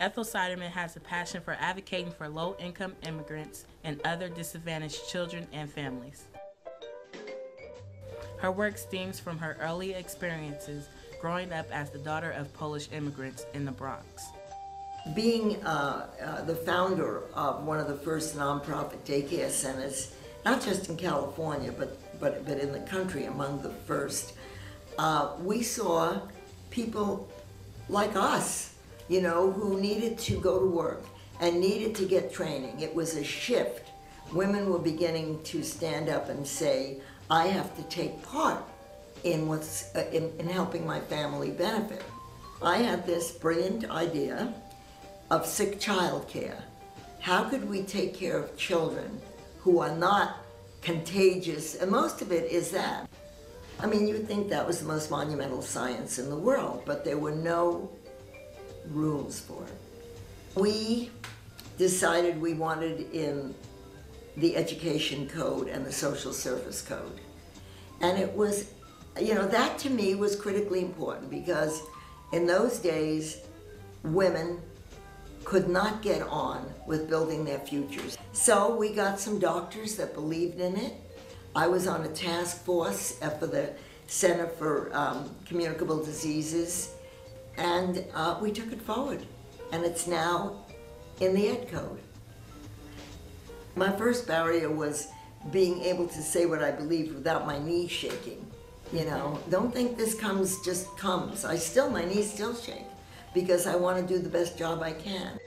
Ethel Seiderman has a passion for advocating for low-income immigrants and other disadvantaged children and families. Her work stems from her early experiences growing up as the daughter of Polish immigrants in the Bronx. Being the founder of one of the first nonprofit daycare centers, not just in California, but in the country, among the first, we saw people like us, you know, who needed to go to work and needed to get training. It was a shift. Women were beginning to stand up and say, I have to take part in in helping my family benefit. I had this brilliant idea of sick child care. How could we take care of children who are not contagious? And most of it is that. I mean, you would think that was the most monumental science in the world, but there were no rules for it. We decided we wanted in the education code and the social service code. And it was, you know, that to me was critically important because in those days, women could not get on with building their futures. So we got some doctors that believed in it. I was on a task force for the Center for Communicable Diseases, and we took it forward. And it's now in the Ed Code. My first barrier was being able to say what I believed without my knees shaking. You know, don't think this just comes. My knees still shake because I want to do the best job I can.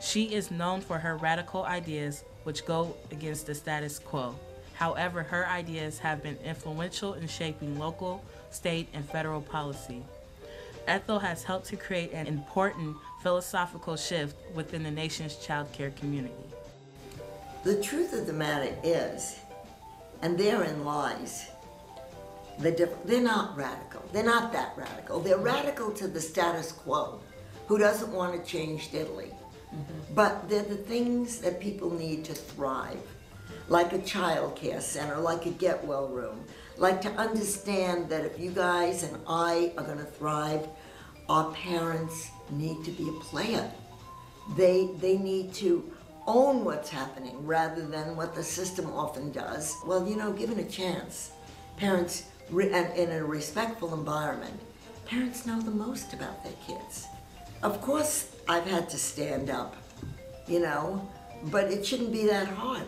She is known for her radical ideas which go against the status quo. However, her ideas have been influential in shaping local, state, and federal policy. Ethel has helped to create an important philosophical shift within the nation's child care community. The truth of the matter is, and therein lies, they're not radical. They're not that radical. They're radical to the status quo, who doesn't want to change diddly. But they're the things that people need to thrive, like a child care center, like a get well room, like to understand that if you guys and I are going to thrive, our parents need to be a player. They need to own what's happening rather than what the system often does. Well, you know, given a chance, parents, and in a respectful environment, parents know the most about their kids. Of course, I've had to stand up, you know, but it shouldn't be that hard.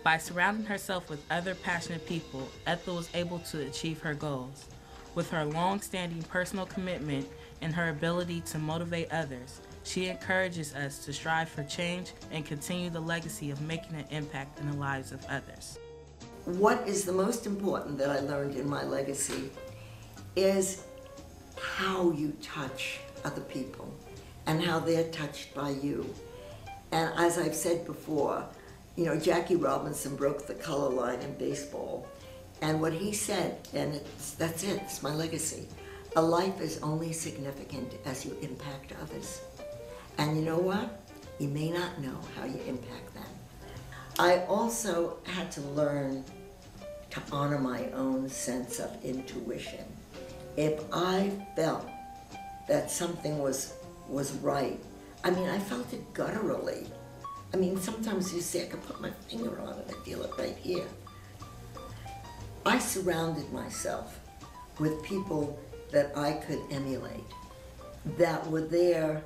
By surrounding herself with other passionate people, Ethel was able to achieve her goals. With her long-standing personal commitment and her ability to motivate others, she encourages us to strive for change and continue the legacy of making an impact in the lives of others. What is the most important that I learned in my legacy is how you touch other people and how they're touched by you. And as I've said before, you know, Jackie Robinson broke the color line in baseball. And what he said, and that's it, it's my legacy. A life is only significant as you impact others. And you know what? You may not know how you impact them. I also had to learn to honor my own sense of intuition. If I felt that something was right, I mean, I felt it gutturally. I mean, sometimes you say, I could put my finger on it, I feel it right here. I surrounded myself with people that I could emulate, that were there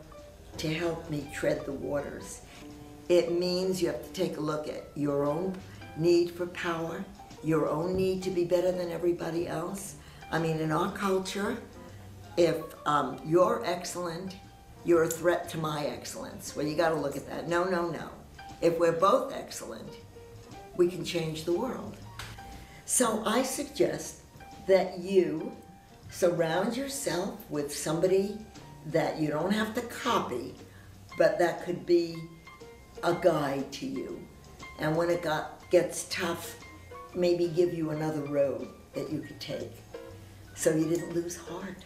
to help me tread the waters. It means you have to take a look at your own need for power, your own need to be better than everybody else. I mean, in our culture, if you're excellent, you're a threat to my excellence. Well, you gotta look at that. No, no, no. If we're both excellent, we can change the world. So I suggest that you surround yourself with somebody that you don't have to copy, but that could be a guide to you. And when it gets tough, maybe give you another road that you could take so you didn't lose heart.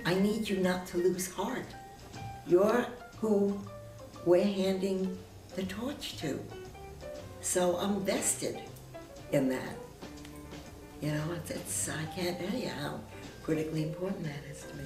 I need you not to lose heart. You're who we're handing the torch to. So I'm vested in that. You know, I can't tell you how critically important that is to me.